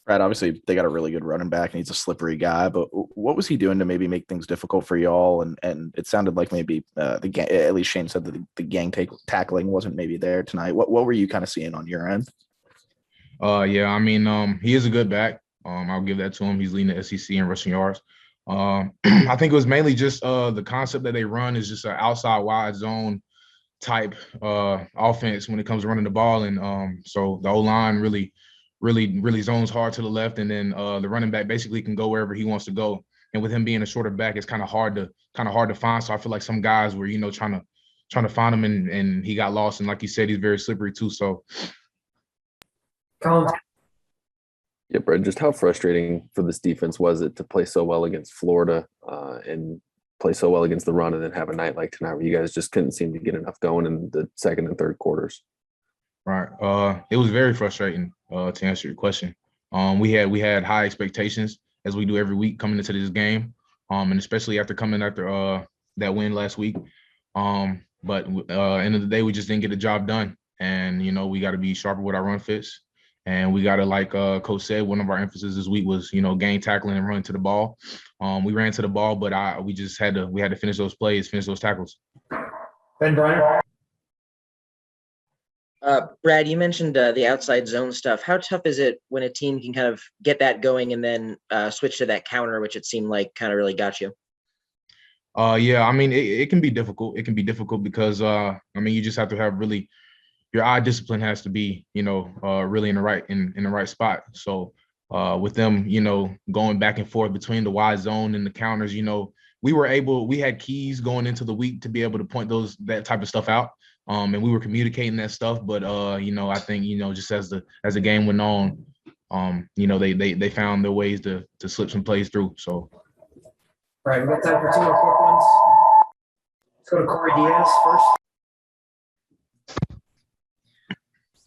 Brad, obviously they got a really good running back and he's a slippery guy, but what was he doing to maybe make things difficult for y'all? And it sounded like maybe the gang, at least Shane said that the tackling wasn't maybe there tonight. What were you kind of seeing on your end? Yeah, I mean, he is a good back. I'll give that to him. He's leading the SEC in rushing yards. I think it was mainly just the concept that they run is just an outside wide zone type offense when it comes to running the ball, and so the O line really zones hard to the left, and then the running back basically can go wherever he wants to go. And with him being a shorter back, it's kind of hard to find. So I feel like some guys were trying to find him, and he got lost. And like you said, he's very slippery too. So Colin. Yeah, Brett, just how frustrating for this defense was it to play so well against Florida and play so well against the run and then have a night like tonight where you guys just couldn't seem to get enough going in the second and third quarters? right, it was very frustrating to answer your question. We had high expectations as we do every week coming into this game, and especially after that win last week. But end of the day, we just didn't get the job done, and we got to be sharper with our run fits. And we got to, like Coach said, one of our emphasis this week was, game tackling and running to the ball. We ran to the ball, but we had to finish those plays, finish those tackles. Ben Bryant. Brad, you mentioned the outside zone stuff. How tough is it when a team can kind of get that going and then switch to that counter, which it seemed like kind of really got you? Yeah, I mean, it can be difficult. It can be difficult because, you just have to have really – your eye discipline has to be, really in the right spot. So with them, going back and forth between the wide zone and the counters, we had keys going into the week to be able to point that type of stuff out. And we were communicating that stuff. But I think, just as the game went on, they found their ways to slip some plays through. So All right, we got time for two more quick ones. Let's go to Corey Diaz first.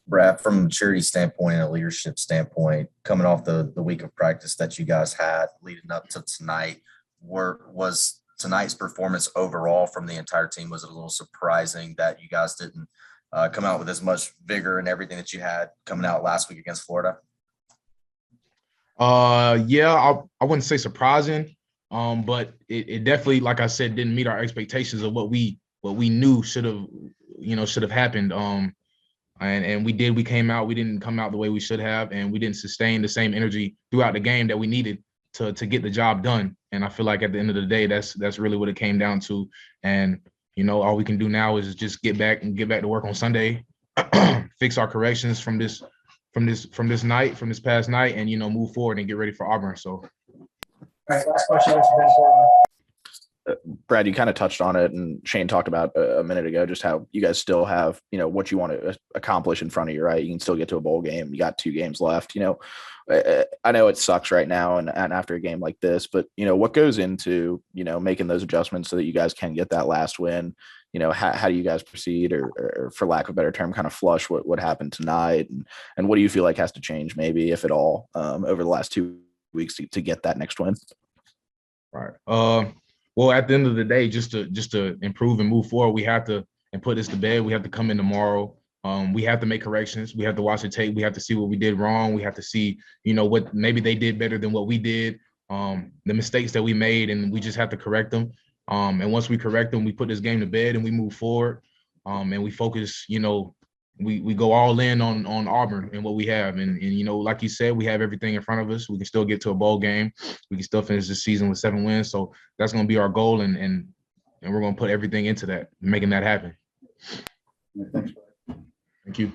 Brad, from a maturity standpoint and a leadership standpoint, coming off the week of practice that you guys had leading up to tonight, was tonight's performance overall from the entire team, was it a little surprising that you guys didn't come out with as much vigor and everything that you had coming out last week against Florida? Yeah, I wouldn't say surprising, but it definitely, like I said, didn't meet our expectations of what we knew should have happened. And we came out, we didn't come out the way we should have, and we didn't sustain the same energy throughout the game that we needed to get the job done. And I feel like at the end of the day, that's really what it came down to. And, all we can do now is just get back to work on Sunday, fix our corrections from this past night, and, move forward and get ready for Auburn. So. All right, last question, Mr. Ben Portland. Brad, you kind of touched on it, and Shane talked about a minute ago just how you guys still have, what you want to accomplish in front of you, right? You can still get to a bowl game. You got 2 games left. I know it sucks right now and after a game like this, but, what goes into, making those adjustments so that you guys can get that last win? How do you guys proceed, or for lack of a better term, kind of flush what happened tonight? And what do you feel like has to change, maybe, if at all, over the last 2 weeks to get that next win? Right. Well, at the end of the day, just to improve and move forward, we have to, and put this to bed, we have to come in tomorrow. We have to make corrections. We have to watch the tape. We have to see what we did wrong. We have to see, what maybe they did better than what we did, the mistakes that we made, and we just have to correct them. And once we correct them, we put this game to bed and we move forward. And we focus, we go all in on Auburn and what we have. And like you said, we have everything in front of us. We can still get to a bowl game. We can still finish the season with 7 wins. So that's going to be our goal. And we're going to put everything into that, making that happen. Thanks. Thank you.